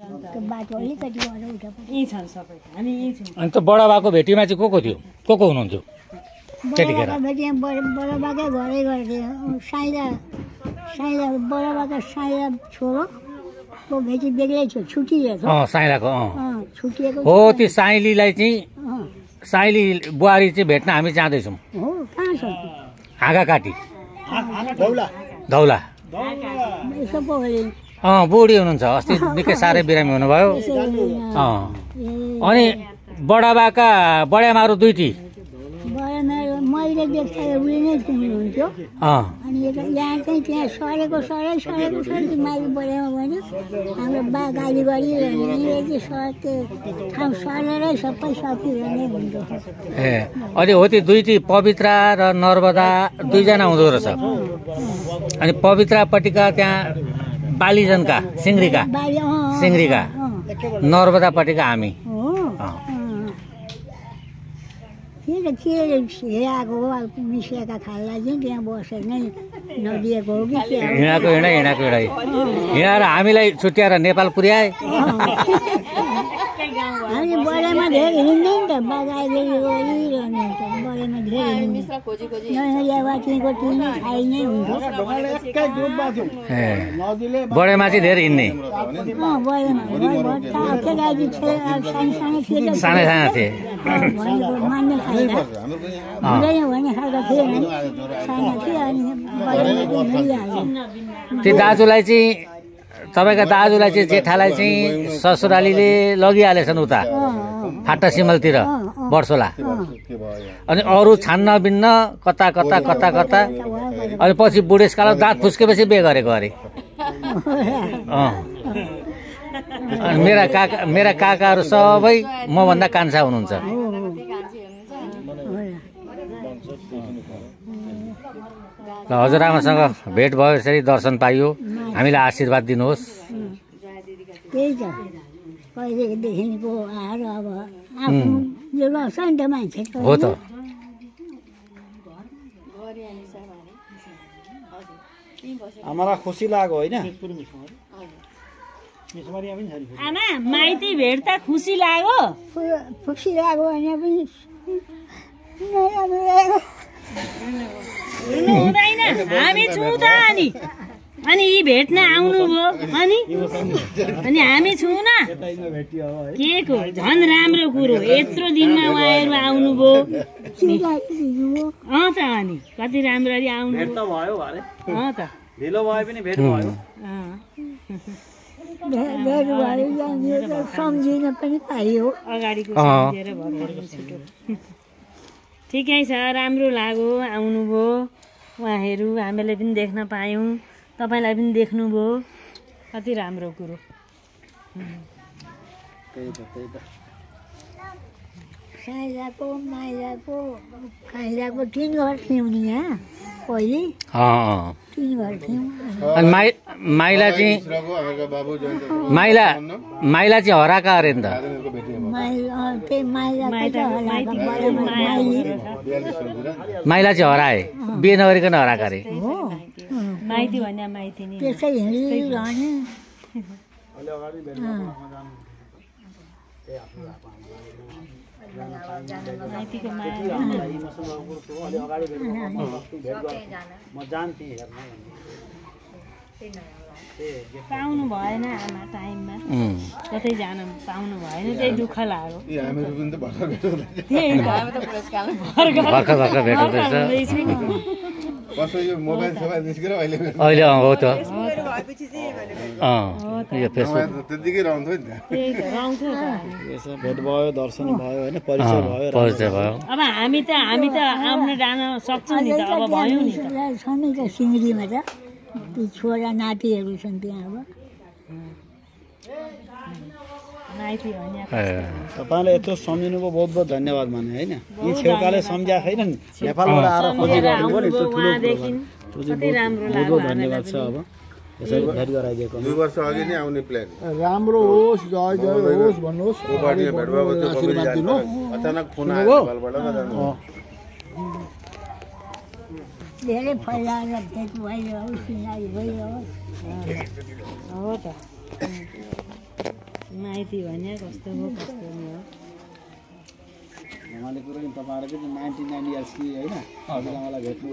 बाटो अलिकति गर उता यही छन् सबै हामी यही छौँ। अनि त बडा बाको भेटीमा चाहिँ को थियो को हुनुहुन्थ्यो त्यतिखेर? बडा बाकै घरै गर्थ्यो। साइला साइला बडा बाका साइला छोरो को भेटी बेग्लै थियो, छुटिएको। साइलाको छुटिएको हो। त्यो साइलीलाई चाहिँ साइली बुहारी चाहिँ भेट्न हामी जाँदैछौँ। हो कहाँ छ? हाँगाकाटी धौला धौला यसो पोखरी बुढी हुनुहुन्छ, अस्ति निकै साह्रै बिरामी हुनुभयो। अनि बडाबाका बडामाहरू दुईटी मैले देख्दा उयो नै हुनुहुन्थ्यो। अनि यहाँ चाहिँ त्यहाँ सरेको सरै माइक बढामा भन्यो हाम्रो बा गाली गरिरहने चाहिँ त्यो ठाउँ सरेरै सबै सकिरहने हुन्थ्यो। अनि हो त्यो दुईटी पवित्रा र नर्मदा दुईजना हुँदो रहेछ। अनि पवित्रापट्टिका त्यहाँ बालीजनका सिङ्ग्रीका नर्मदापट्टिका हामी। हिँडाएको हो मिसिएका खाललाई चाहिँ त्यहाँ बसेर नै नदिएको हो कि हिँडाएको हिँडाएर हामीलाई छुट्याएर नेपाल पुर्याए। हामी बडामा धेरै हिँड्ने नि त बागाइले गरिरहने त बडामा धेरै नयाँको टिनी खाइ नै हुन्थ्यो। बडामा चाहिँ धेरै हिँड्ने साना थिए मान्ने खाल्का भन्ने खालको थिएन नि, साना थियो। अनि त्यो दाजुलाई चाहिँ तपाईँका दाजुलाई चाहिँ जेठालाई चाहिँ ससुरालीले लगिहालेछन् उता फाटा सिमलतिर वर्षोला। अनि अरू छान्न बिन्न कता कता कता कता। अनि पछि बुढेसकाल दाँत फुस्केपछि बिहे गरेको अरे। मेरा काकाहरू सबै मभन्दा कान्छा हुनुहुन्छ। हजुरआमासँग भेट भयो, यसरी दर्शन पाइयो, हामीलाई आशीर्वाद दिनुहोस्। त्यही त कहिलेदेखिको आएर अब आफ्नो यो लाग्छ नि त मान्छेको। हो त आमालाई खुसी लाग्यो होइन? आमा माइती भेट्दा खुसी लाग्यो? खुसी लाग्यो भने पनि हुँदैन, हामी छौँ त। अनि यी भेट्न आउनुभयो अनि हामी छौँ न के को झन् राम्रो कुरो। यत्रो दिनमा उहाँहरू आउनुभयो त। अनि कति राम्ररी आउनु भेट त भयो भरे त। ढिलो भए पनि भेट भयो। सम्झिन पनि पाइयो अगाडिको सम्झेर भर्खरको छिटो। ठिकै छ, राम्रो लाग्यो आउनुभयो उहाँहरू। हामीले पनि देख्न पायौँ, तपाईँलाई पनि देख्नुभयो, कति राम्रो कुरो। साइलाको माइलाको खाइलाको 3 घर थियौँ नि यहाँ पहिले। 3 घर थियौँ। अनि माइला चाहिँ माइला चाहिँ हराका अरे नि त। माइला चाहिँ हराए, बिहे नगरिकन हराका अरे। माइती भन्ने माइती नि त्यसै हिँडिरहने। माइतीको माया म जान्थेँ हेर्न। पाउनु भएन आमा टाइममा, कतै जान पाउनु भएन, त्यही दुःख लाग्यो। भर्खर भेट हुँदैछ अहिले। हो त यो फेसबुक त्यतिकै रहन्थ्यो नि त। भेट भयो, दर्शन भयो होइन, परिचय भयो। अब हामी त आउन जान सक्छौँ नि त, अब भयो नि त। छन् नि त सिङ्गरीमा त ती छोरा नातिहरू छन् त्यहाँ। अब तपाईँले यत्रो सम्झिनु भयो, बहुत बहुत धन्यवाद माने होइन। यी छेउकाले सम्झाएको छैन नि, नेपालबाट आएर खोजी गर्नुभयो नि, त्यो ठुलो बहुत बहुत धन्यवाद छ। अब यसरी भेट गराइदिएको 2 वर्ष अघि नै आउने प्लान। राम्रो होस्, जय जय होस् भन्नुहोस्। आशीर्वाद दिनु। अचानक फोन आयो नेपालबाट धेरै फैलाएर भेट भइरहोस्, सिनारी भइरहोस्। हो त। माइती भने कस्तो हो कस्तो नि हो उहाँले कुरो नि तपाईँहरूको 99 इयर्स कि होइन हजुरआमालाई भेट्नु